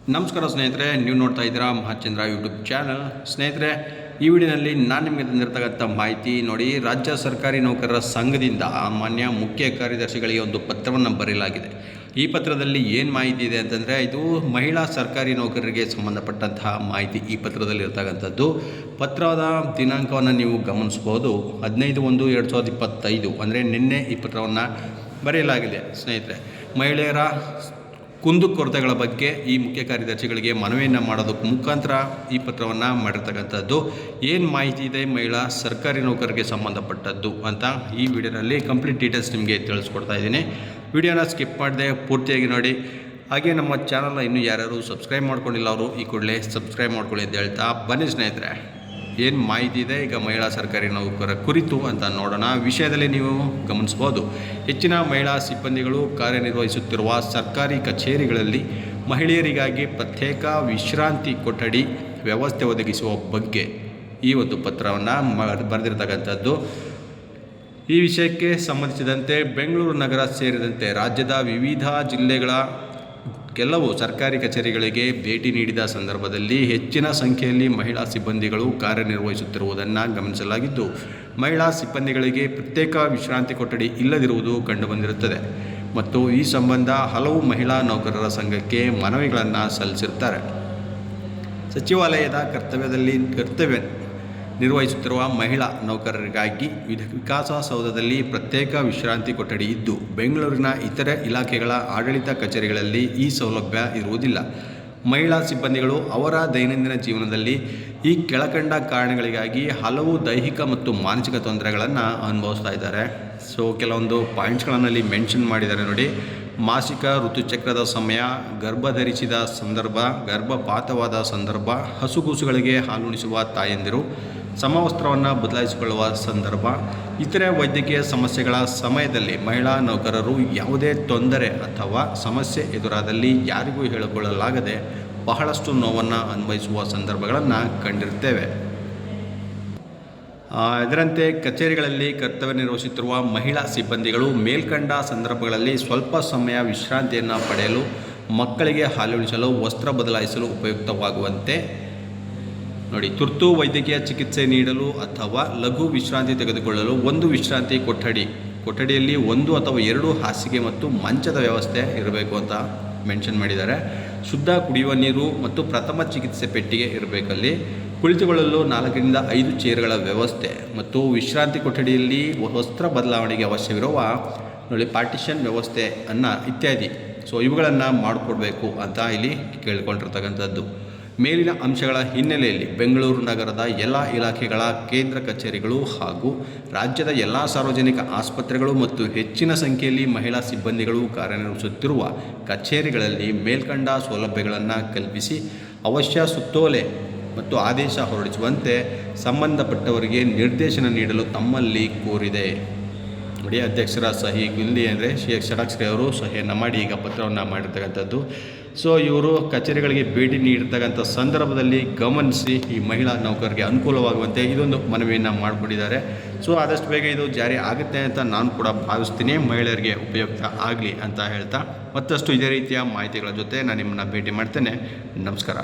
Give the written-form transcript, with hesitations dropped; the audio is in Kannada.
ನಮಸ್ಕಾರ ಸ್ನೇಹಿತರೆ, ನೀವು ನೋಡ್ತಾ ಇದ್ದೀರಾ ಮಹಾಚಂದ್ರ ಯೂಟ್ಯೂಬ್ ಚಾನಲ್. ಸ್ನೇಹಿತರೆ, ಈ ವಿಡಿಯೋನಲ್ಲಿ ನಾನು ನಿಮಗೆ ತಂದಿರತಕ್ಕಂಥ ಮಾಹಿತಿ ನೋಡಿ. ರಾಜ್ಯ ಸರ್ಕಾರಿ ನೌಕರರ ಸಂಘದಿಂದ ಮಾನ್ಯ ಮುಖ್ಯ ಕಾರ್ಯದರ್ಶಿಗಳಿಗೆ ಒಂದು ಪತ್ರವನ್ನು ಬರೆಯಲಾಗಿದೆ. ಈ ಪತ್ರದಲ್ಲಿ ಏನು ಮಾಹಿತಿ ಇದೆ ಅಂತಂದರೆ, ಇದು ಮಹಿಳಾ ಸರ್ಕಾರಿ ನೌಕರರಿಗೆ ಸಂಬಂಧಪಟ್ಟಂತಹ ಮಾಹಿತಿ ಈ ಪತ್ರದಲ್ಲಿ ಇರ್ತಕ್ಕಂಥದ್ದು. ಪತ್ರದ ದಿನಾಂಕವನ್ನು ನೀವು ಗಮನಿಸ್ಬೋದು, 15/1/2025 ಅಂದರೆ ನಿನ್ನೆ ಈ ಪತ್ರವನ್ನು ಬರೆಯಲಾಗಿದೆ. ಸ್ನೇಹಿತರೆ, ಮಹಿಳೆಯರ ಕುಂದುಕೊರತೆಗಳ ಬಗ್ಗೆ ಈ ಮುಖ್ಯ ಕಾರ್ಯದರ್ಶಿಗಳಿಗೆ ಮನವಿಯನ್ನು ಮಾಡೋದಕ್ಕೆ ಮುಖಾಂತರ ಈ ಪತ್ರವನ್ನು ಮಾಡಿರ್ತಕ್ಕಂಥದ್ದು. ಏನು ಮಾಹಿತಿ ಇದೆ ಮಹಿಳಾ ಸರ್ಕಾರಿ ನೌಕರರಿಗೆ ಸಂಬಂಧಪಟ್ಟದ್ದು ಅಂತ ಈ ವಿಡಿಯೋನಲ್ಲಿ ಕಂಪ್ಲೀಟ್ ಡೀಟೇಲ್ಸ್ ನಿಮಗೆ ತಿಳಿಸ್ಕೊಡ್ತಾ ಇದ್ದೀನಿ. ವಿಡಿಯೋನ ಸ್ಕಿಪ್ ಮಾಡದೆ ಪೂರ್ತಿಯಾಗಿ ನೋಡಿ. ಹಾಗೆ ನಮ್ಮ ಚಾನಲ್ನ ಇನ್ನೂ ಯಾರ್ಯಾರು ಸಬ್ಸ್ಕ್ರೈಬ್ ಮಾಡ್ಕೊಂಡಿಲ್ಲ ಅವರು ಈ ಕೂಡಲೇ ಸಬ್ಸ್ಕ್ರೈಬ್ ಮಾಡ್ಕೊಳ್ಳಿ ಅಂತ ಹೇಳ್ತಾ ಬನ್ನಿ ಸ್ನೇಹಿತರೆ, ಏನು ಮಾಹಿತಿ ಇದೆ ಈಗ ಮಹಿಳಾ ಸರ್ಕಾರಿ ನೌಕರರ ಕುರಿತು ಅಂತ ನೋಡೋಣ. ವಿಷಯದಲ್ಲಿ ನೀವು ಗಮನಿಸ್ಬೋದು, ಹೆಚ್ಚಿನ ಮಹಿಳಾ ಸಿಬ್ಬಂದಿಗಳು ಕಾರ್ಯನಿರ್ವಹಿಸುತ್ತಿರುವ ಸರ್ಕಾರಿ ಕಚೇರಿಗಳಲ್ಲಿ ಮಹಿಳೆಯರಿಗಾಗಿ ಪ್ರತ್ಯೇಕ ವಿಶ್ರಾಂತಿ ಕೊಠಡಿ ವ್ಯವಸ್ಥೆ ಒದಗಿಸುವ ಬಗ್ಗೆ ಈ ಒಂದು ಪತ್ರವನ್ನು ಬರೆದಿರ್ತಕ್ಕಂಥದ್ದು. ಈ ವಿಷಯಕ್ಕೆ ಸಂಬಂಧಿಸಿದಂತೆ ಬೆಂಗಳೂರು ನಗರ ಸೇರಿದಂತೆ ರಾಜ್ಯದ ವಿವಿಧ ಜಿಲ್ಲೆಗಳ ಕೆಲವು ಸರ್ಕಾರಿ ಕಚೇರಿಗಳಿಗೆ ಭೇಟಿ ನೀಡಿದ ಸಂದರ್ಭದಲ್ಲಿ ಹೆಚ್ಚಿನ ಸಂಖ್ಯೆಯಲ್ಲಿ ಮಹಿಳಾ ಸಿಬ್ಬಂದಿಗಳು ಕಾರ್ಯನಿರ್ವಹಿಸುತ್ತಿರುವುದನ್ನು ಗಮನಿಸಲಾಗಿದ್ದು, ಮಹಿಳಾ ಸಿಬ್ಬಂದಿಗಳಿಗೆ ಪ್ರತ್ಯೇಕ ವಿಶ್ರಾಂತಿ ಕೊಠಡಿ ಇಲ್ಲದಿರುವುದು ಕಂಡುಬಂದಿರುತ್ತದೆ ಮತ್ತು ಈ ಸಂಬಂಧ ಹಲವು ಮಹಿಳಾ ನೌಕರರ ಸಂಘಕ್ಕೆ ಮನವಿಗಳನ್ನು ಸಲ್ಲಿಸಿರುತ್ತಾರೆ. ಸಚಿವಾಲಯದ ಕರ್ತವ್ಯ ನಿರ್ವಹಿಸುತ್ತಿರುವ ಮಹಿಳಾ ನೌಕರರಿಗಾಗಿ ವಿಕಾಸಸೌಧದಲ್ಲಿ ಪ್ರತ್ಯೇಕ ವಿಶ್ರಾಂತಿ ಕೊಠಡಿ ಇದ್ದು, ಬೆಂಗಳೂರಿನ ಇತರೆ ಇಲಾಖೆಗಳ ಆಡಳಿತ ಕಚೇರಿಗಳಲ್ಲಿ ಈ ಸೌಲಭ್ಯ ಇರುವುದಿಲ್ಲ. ಮಹಿಳಾ ಸಿಬ್ಬಂದಿಗಳು ಅವರ ದೈನಂದಿನ ಜೀವನದಲ್ಲಿ ಈ ಕೆಳಕಂಡ ಕಾರಣಗಳಿಗಾಗಿ ಹಲವು ದೈಹಿಕ ಮತ್ತು ಮಾನಸಿಕ ತೊಂದರೆಗಳನ್ನು ಅನುಭವಿಸ್ತಾ ಇದ್ದಾರೆ. ಕೆಲವೊಂದು ಪಾಯಿಂಟ್ಸ್ಗಳಲ್ಲಿ ಮೆನ್ಷನ್ ಮಾಡಿದ್ದಾರೆ ನೋಡಿ. ಮಾಸಿಕ ಋತುಚಕ್ರದ ಸಮಯ, ಗರ್ಭಧರಿಸಿದ ಸಂದರ್ಭ, ಗರ್ಭಪಾತವಾದ ಸಂದರ್ಭ, ಹಸುಗೂಸುಗಳಿಗೆ ಹಾಲುಣಿಸುವ ತಾಯಂದಿರು, ಸಮವಸ್ತ್ರವನ್ನು ಬದಲಾಯಿಸಿಕೊಳ್ಳುವ ಸಂದರ್ಭ, ಇತರೆ ವೈದ್ಯಕೀಯ ಸಮಸ್ಯೆಗಳ ಸಮಯದಲ್ಲಿ ಮಹಿಳಾ ನೌಕರರು ಯಾವುದೇ ತೊಂದರೆ ಅಥವಾ ಸಮಸ್ಯೆ ಎದುರಾದಲ್ಲಿ ಯಾರಿಗೂ ಹೇಳಿಕೊಳ್ಳಲಾಗದೆ ಬಹಳಷ್ಟು ನೋವನ್ನು ಅನುಭವಿಸುವ ಸಂದರ್ಭಗಳನ್ನು ಕಂಡಿರುತ್ತೇವೆ. ಇದರಂತೆ ಕಚೇರಿಗಳಲ್ಲಿ ಕರ್ತವ್ಯ ನಿರ್ವಹಿಸುತ್ತಿರುವ ಮಹಿಳಾ ಸಿಬ್ಬಂದಿಗಳು ಮೇಲ್ಕಂಡ ಸಂದರ್ಭಗಳಲ್ಲಿ ಸ್ವಲ್ಪ ಸಮಯ ವಿಶ್ರಾಂತಿಯನ್ನು ಪಡೆಯಲು, ಮಕ್ಕಳಿಗೆ ಹಾಲುಣಿಸಲು, ವಸ್ತ್ರ ಬದಲಾಯಿಸಲು ಉಪಯುಕ್ತವಾಗುವಂತೆ ನೋಡಿ, ತುರ್ತು ವೈದ್ಯಕೀಯ ಚಿಕಿತ್ಸೆ ನೀಡಲು ಅಥವಾ ಲಘು ವಿಶ್ರಾಂತಿ ತೆಗೆದುಕೊಳ್ಳಲು ಒಂದು ವಿಶ್ರಾಂತಿ ಕೊಠಡಿಯಲ್ಲಿ 1 ಅಥವಾ 2 ಹಾಸಿಗೆ ಮತ್ತು ಮಂಚದ ವ್ಯವಸ್ಥೆ ಇರಬೇಕು ಅಂತ ಮೆನ್ಷನ್ ಮಾಡಿದ್ದಾರೆ. ಶುದ್ಧ ಕುಡಿಯುವ ನೀರು ಮತ್ತು ಪ್ರಥಮ ಚಿಕಿತ್ಸೆ ಪೆಟ್ಟಿಗೆ ಇರಬೇಕಲ್ಲಿ. ಕುಳಿತುಕೊಳ್ಳಲು 4ರಿಂದ 5 ಚೇರ್ಗಳ ವ್ಯವಸ್ಥೆ ಮತ್ತು ವಿಶ್ರಾಂತಿ ಕೊಠಡಿಯಲ್ಲಿ ವಸ್ತ್ರ ಬದಲಾವಣೆಗೆ ಅವಶ್ಯವಿರುವ ನೋಡಿ ಪಾರ್ಟಿಷನ್ ವ್ಯವಸ್ಥೆ ಇತ್ಯಾದಿ ಇವುಗಳನ್ನು ಮಾಡಿಕೊಡ್ಬೇಕು ಅಂತ ಇಲ್ಲಿ ಕೇಳಿಕೊಂಡಿರ್ತಕ್ಕಂಥದ್ದು. ಮೇಲಿನ ಅಂಶಗಳ ಹಿನ್ನೆಲೆಯಲ್ಲಿ ಬೆಂಗಳೂರು ನಗರದ ಎಲ್ಲ ಇಲಾಖೆಗಳ ಕೇಂದ್ರ ಕಚೇರಿಗಳು ಹಾಗೂ ರಾಜ್ಯದ ಎಲ್ಲ ಸಾರ್ವಜನಿಕ ಆಸ್ಪತ್ರೆಗಳು ಮತ್ತು ಹೆಚ್ಚಿನ ಸಂಖ್ಯೆಯಲ್ಲಿ ಮಹಿಳಾ ಸಿಬ್ಬಂದಿಗಳು ಕಾರ್ಯನಿರ್ವಹಿಸುತ್ತಿರುವ ಕಚೇರಿಗಳಲ್ಲಿ ಮೇಲ್ಕಂಡ ಸೌಲಭ್ಯಗಳನ್ನು ಕಲ್ಪಿಸಿ ಅವಶ್ಯ ಸುತ್ತೋಲೆ ಮತ್ತು ಆದೇಶ ಹೊರಡಿಸುವಂತೆ ಸಂಬಂಧಪಟ್ಟವರಿಗೆ ನಿರ್ದೇಶನ ನೀಡಲು ತಮ್ಮಲ್ಲಿ ಕೋರಿದೆ. ನೋಡಿ, ಅಧ್ಯಕ್ಷರ ಸಹಿ ಇಲ್ಲಿ ಅಂದರೆ ಷಡಕ್ಷರಿ ಅವರು ಸಹಿಯನ್ನು ಮಾಡಿ ಈಗ ಪತ್ರವನ್ನು ಮಾಡಿರ್ತಕ್ಕಂಥದ್ದು. ಇವರು ಕಚೇರಿಗಳಿಗೆ ಭೇಟಿ ನೀಡಿರ್ತಕ್ಕಂಥ ಸಂದರ್ಭದಲ್ಲಿ ಗಮನಿಸಿ ಈ ಮಹಿಳಾ ನೌಕರರಿಗೆ ಅನುಕೂಲವಾಗುವಂತೆ ಇದೊಂದು ಮನವಿಯನ್ನು ಮಾಡಿಕೊಂಡಿದ್ದಾರೆ. ಆದಷ್ಟು ಬೇಗ ಇದು ಜಾರಿ ಆಗುತ್ತೆ ಅಂತ ನಾನು ಕೂಡ ಭಾವಿಸ್ತೀನಿ. ಮಹಿಳೆಯರಿಗೆ ಉಪಯುಕ್ತ ಆಗಲಿ ಅಂತ ಹೇಳ್ತಾ ಮತ್ತಷ್ಟು ಇದೇ ರೀತಿಯ ಮಾಹಿತಿಗಳ ಜೊತೆ ನಾನು ನಿಮ್ಮನ್ನು ಭೇಟಿ ಮಾಡ್ತೇನೆ. ನಮಸ್ಕಾರ.